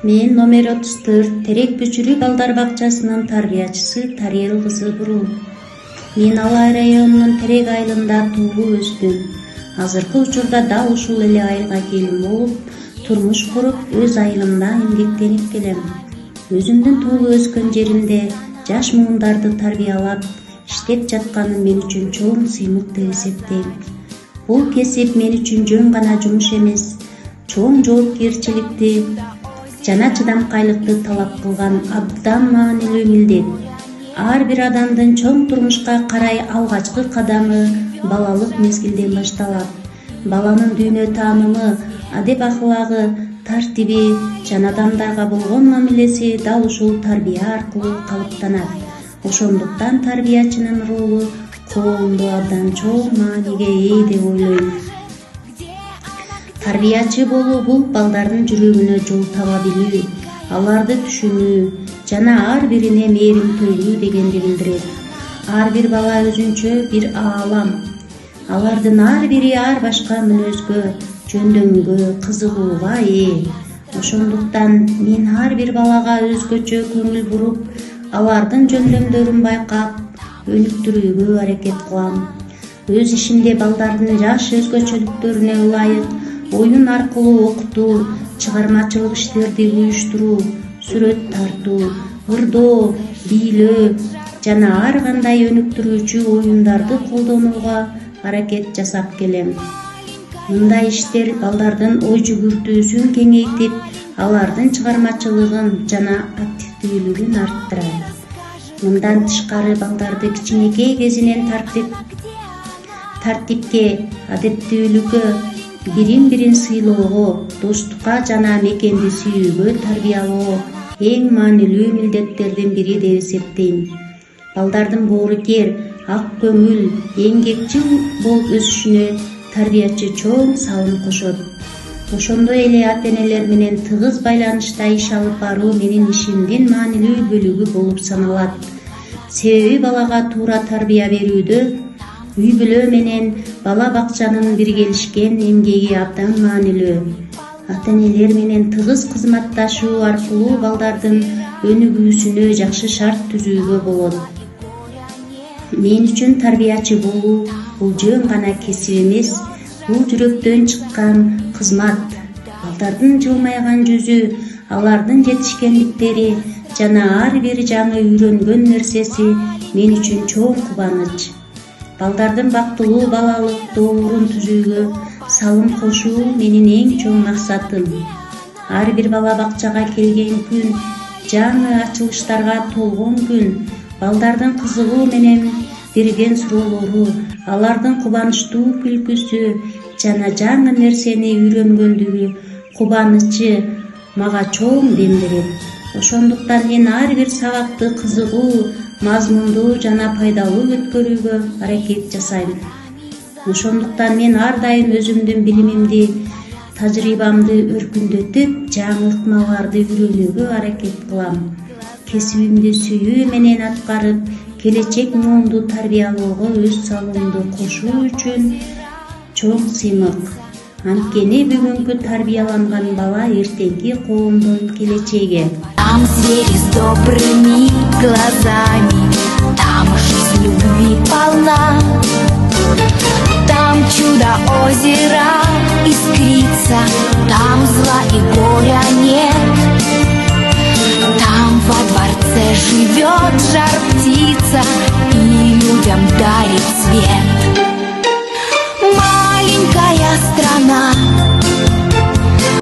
Мен номер 34 Терек Бүчүрү балдар бакчасынын тарбиячысы Тариел кызы Буру. Мен Алай районунун Терек айылында туулуп өстүм. Азыркы учурда дал ушул эле айылга келин болуп, турмуш куруп, өз айылымда эмгектенип келем. Өзүмдүн туулуп өскөн жеримде жаш муундарды тарбиялап, иштеп жатканым мен үчүн чоң сыймык деп эсептейм. Бул кесип мен үчүн жөн гана жумуш эмес, чоң жоопкерчиликти жана чыдамкайлыкты талап кылган абдан маанилүү милдет. Ар бир адамдын чоң турмушка карай алгачкы кадамы балалык мезгилден башталат. Баланын дүйнө таанымы, адеп аклагы, тартиби жана адамдарга болгон мамилеси дал ушул тарбия аркылуу калыптанат. Ошондуктан тарбиячынын ролу коомдо абдан чоң мааниге ээ деп ойлойм. Тарбиячы болуу бул балдардын жүрөгүнө жол таба билүү, аларды түшүнүү жана ар бирине мээримдүүлүү дегенди билдирет. Ар бир бала өзүнчө бир аалам. Алардын ар бири ар башка мүнөзгө, жөндөмгө, кызыгууга ээ. Ошондуктан мен ар бир балага өзгөчө көңүл буруп, алардын жөндөмдөрүн байкап, өнүктүрүүгө аракет кылам. Өз ишимде балдардын жаш өзгөчөлүктөрүнө ылайык оюн аркылуу окутуу, чыгармачылык иштерди уюштуруу, сүрөт тартуу, ырдоо, бийлөө жана ар кандай өнүктүрүүчү оюндарды колдонууга аракет жасап келем. Мындай иштер балдардын ой жүгүртүүсүн кеңейтип, алардын чыгармачылыгын жана активдүүлүгүн арттырат. Мындан тышкары балдарды кичинекей кезинен тартипке, адептүүлүккө, бирин-бирин сыйлоого, достукка жана мекенди сүйүүгө тарбиялоо эң маанилүү милдеттердин бири деп эсептейм. Балдардын боорукер, ак көңүл, эмгекчил болуп өсүшүнө тарбиячы чоң салым кошот. Ошондой эле ата-энелер менен тыгыз байланышта иш алып баруу менин ишимдин маанилүү бөлүгү болуп саналат. Себеби балага туура тарбия берүүдө үй-бүлө менен бала бакчанын биргелишкен эмгеги абдан маанилүү. Ата-энелер менен тыгыз кызматташуу аркылуу балдардын өнүгүүсүнө жакшы шарт түзүүгө болот. Мен үчүн тарбиячы болуу бул жөн гана кесип эмес, бул жүрөктөн чыккан кызмат. Балдардын жылмайган жүзү, алардын жетишкендиктери жана ар бир жаңы үйрөнгөн нерсеси мен үчүн чоң кубаныч. Балдардын бактылуу балалык доорун түзүүгө салым кошуу менин эң чоң максатым. Ар бир бала бакчага келген күн, жаңы ачылыштарга толгон күн, балдардын кызыгуу менен берген суроолору, алардын кубанычтуу күлкүсү жана жаңы нерсени үйрөнгөндүгү кубанычы мага чоң дем берет. Ошондуктан мен ар бир сабакты кызыгуу, мазмундуу жана пайдалуу өткөрүүгө аракет жасайм. Ошондуктан мен ар дайым өзүмдүн билимимди, тажрыйбамды өркүндөтүп, жаңы ыкмаларды үйрөнүүгө аракет кылам. Кесибимди сүйүү менен аткарып, келечек муунду тарбиялоого өз салымымды кошуу үчүн чоң сыймык. Анткени бүгүнкү тарбияланган бала эртеңки коомдун келечеги. Там звери с добрыми глазами, там жизнь любви полна. Там чудо озера искрится, там зла и горя нет. Там во дворце живет жар птица и людям дарит свет.